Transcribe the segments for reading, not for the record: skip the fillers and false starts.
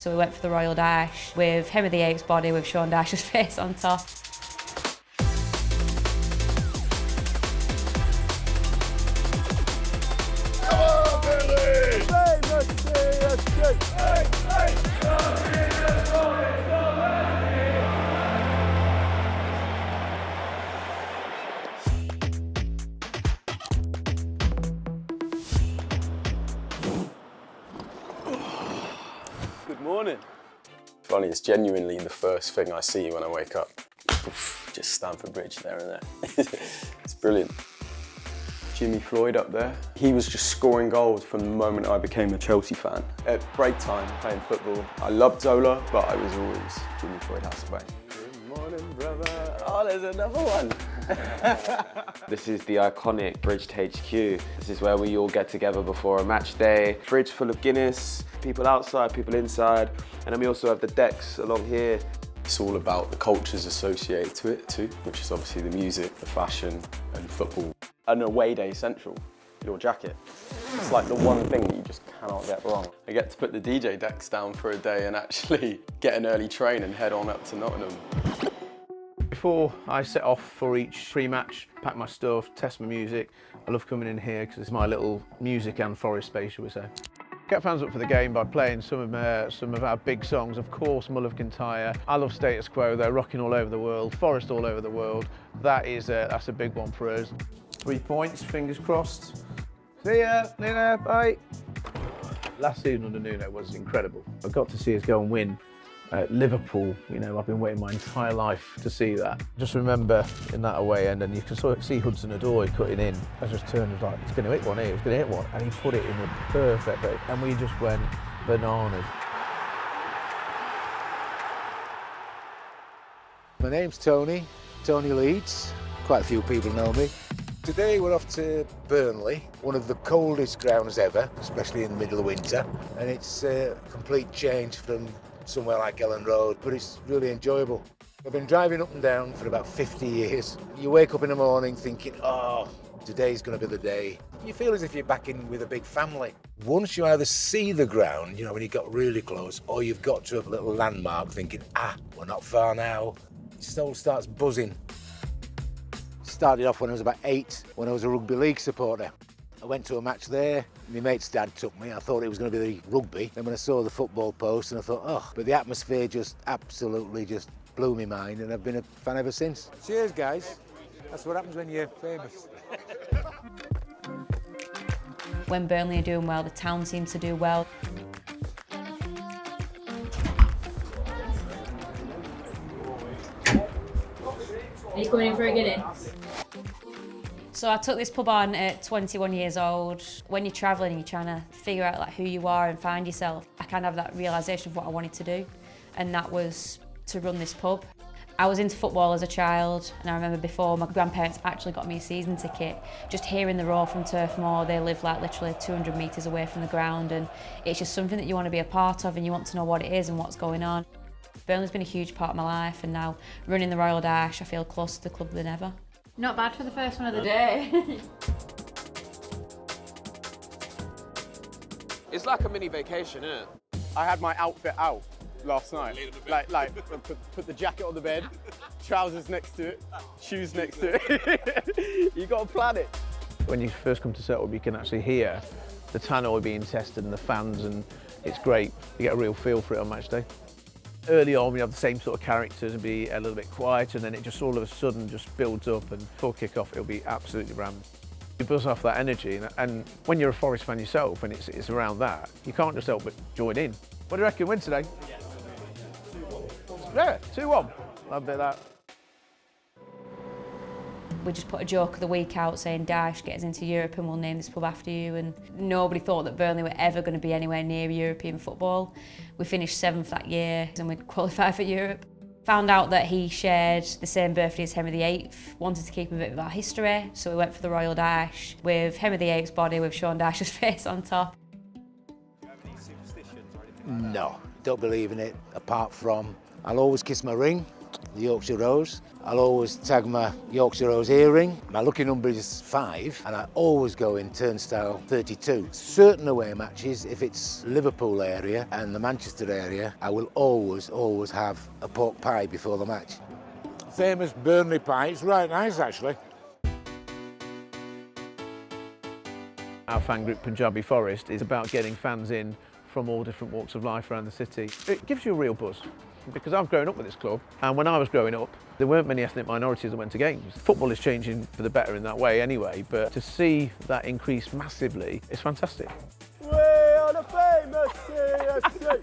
So we went for the Royal Dash with Henry VIII's body with Sean Dyche's face on top. Good morning. Funny, it's genuinely the first thing I see when I wake up. Just Stamford Bridge there and there. It's brilliant. Jimmy Floyd up there. He was just scoring goals from the moment I became a Chelsea fan. At break time, playing football, I loved Zola, but I was always Jimmy Floyd house away. Good morning, brother. Oh, there's another one. This is the iconic Bridge HQ. This is where we all get together before a match day. Fridge full of Guinness, people outside, people inside. And then we also have the decks along here. It's all about the cultures associated to it too, which is obviously the music, the fashion and football. An away day central, your jacket. It's like the one thing that you just cannot get wrong. I get to put the DJ decks down for a day and actually get an early train and head on up to Nottingham. Before I set off for each pre-match, pack my stuff, test my music, I love coming in here because it's my little music and forest space, shall we say. Get fans up for the game by playing some of our big songs. Of course, Mull of Kintyre. I love Status Quo. They're rocking all over the world. Forest all over the world. That's a big one for us. 3 points, fingers crossed. See ya, Nuno, bye. Last season under Nuno was incredible. I got to see us go and win at Liverpool. You know, I've been waiting my entire life to see that. Just remember in that away end, and you can sort of see Hudson-Odoi cutting in. I just turned and was like, he's going to hit one here, he's going to hit one. And he put it in the perfect bit, and we just went bananas. My name's Tony Leeds. Quite a few people know me. Today we're off to Burnley, one of the coldest grounds ever, especially in the middle of winter. And it's a complete change from somewhere like Elland Road, but it's really enjoyable. I've been driving up and down for about 50 years. You wake up in the morning thinking, oh, today's going to be the day. You feel as if you're back in with a big family. Once you either see the ground, you know, when you got really close, or you've got to a little landmark thinking, we're not far now, it still starts buzzing. Started off when I was about 8, when I was a rugby league supporter. I went to a match there, my mate's dad took me, I thought it was going to be the rugby. Then when I saw the football post and I thought, but the atmosphere just absolutely just blew my mind, and I've been a fan ever since. Cheers guys, that's what happens when you're famous. When Burnley are doing well, the town seems to do well. Are you coming in for a Guinness? So I took this pub on at 21 years old. When you're travelling and you're trying to figure out like who you are and find yourself, I kind of have that realisation of what I wanted to do, and that was to run this pub. I was into football as a child, and I remember before my grandparents actually got me a season ticket, just hearing the roar from Turf Moor. They live like literally 200 metres away from the ground, and it's just something that you want to be a part of and you want to know what it is and what's going on. Burnley's been a huge part of my life, and now running the Royal Dash, I feel closer to the club than ever. Not bad for the first one of the day. It's like a mini vacation, isn't it? I had my outfit out last night. Like put the jacket on the bed, trousers next to it, shoes next to it. You got to plan it. When you first come to set up, you can actually hear the tannoy being tested and the fans, and it's great. You get a real feel for it on match day. Early on, we have the same sort of characters and be a little bit quieter, and then it just all of a sudden just builds up, and before kick-off, it'll be absolutely rammed. You buzz off that energy, and when you're a Forest fan yourself and it's around that, you can't just help but join in. What do you reckon, win today? Yeah, 2-1. Love a bit of that. We just put a joke of the week out saying, Dash, get us into Europe and we'll name this pub after you. And nobody thought that Burnley were ever going to be anywhere near European football. We finished 7th that year and we qualified for Europe. Found out that he shared the same birthday as Henry VIII, wanted to keep a bit of our history, so we went for the Royal Dash with Henry VIII's body with Sean Dyche's face on top. No, don't believe in it, apart from I'll always kiss my ring, the Yorkshire Rose. I'll always tag my Yorkshire Rose earring. My lucky number is 5, and I always go in turnstile 32. Certain away matches, if it's Liverpool area and the Manchester area, I will always have a pork pie before the match. Famous Burnley pie, it's right nice actually. Our fan group Punjabi Forest is about getting fans in from all different walks of life around the city. It gives you a real buzz, because I've grown up with this club, and when I was growing up there weren't many ethnic minorities that went to games. Football is changing for the better in that way anyway, but to see that increase massively is fantastic. We are the famous CFC.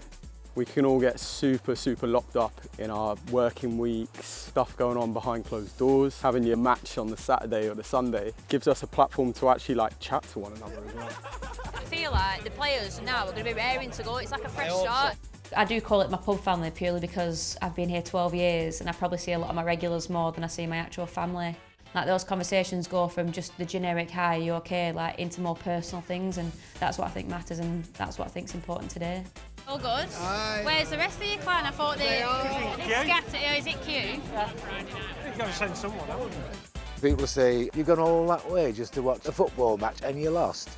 We can all get super locked up in our working weeks, stuff going on behind closed doors. Having your match on the Saturday or the Sunday gives us a platform to actually like chat to one another as well. I feel like the players now are going to be raring to go. It's like a fresh start. I do call it my pub family purely because I've been here 12 years and I probably see a lot of my regulars more than I see my actual family. Like those conversations go from just the generic "hi, are you okay?" like into more personal things, and that's what I think matters, and that's what I think's important today. All good. Aye. Where's the rest of your clan? I thought they scattered. Is it cute? You've got to send someone, haven't you? People say, you've gone all that way just to watch a football match and you lost.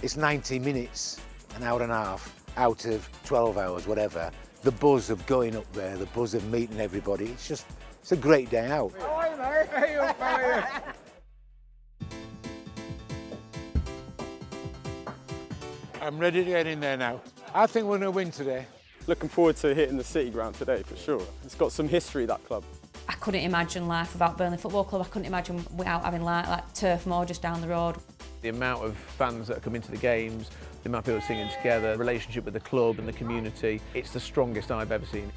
It's 90 minutes, an hour and a half, out of 12 hours, whatever. The buzz of going up there, the buzz of meeting everybody, it's a great day out. I'm ready to get in there now. I think we're going to win today. Looking forward to hitting the City Ground today for sure. It's got some history, that club. I couldn't imagine life without Burnley Football Club. I couldn't imagine without having like Turf Moor just down the road. The amount of fans that come into the games, the amount of people singing together, relationship with the club and the community, it's the strongest I've ever seen.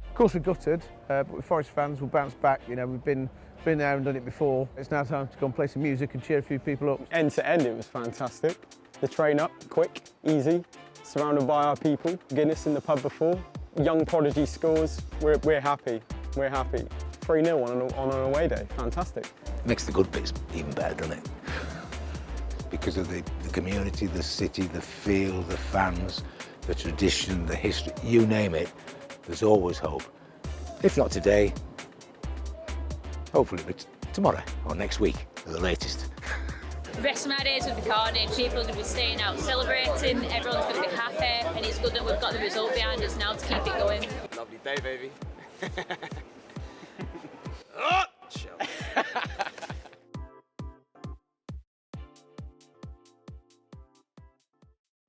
Of course we're gutted, but we're Forest fans, we'll bounce back. You know, we've been there and done it before. It's now time to go and play some music and cheer a few people up. End to end, it was fantastic. The train up, quick, easy, surrounded by our people. Guinness in the pub before. Young prodigy scores. We're happy. We're happy. 3-0 on an away day. Fantastic. Makes the good bits even better, doesn't it? Because of the community, the city, the feel, the fans, the tradition, the history, you name it. There's always hope. If not today, hopefully it's tomorrow or next week at the latest. The rest of my days will be carnage. People are going to be staying out celebrating. Everyone's going to be happy, and it's good that we've got the result behind us now to keep it going. Lovely day, baby. Chill.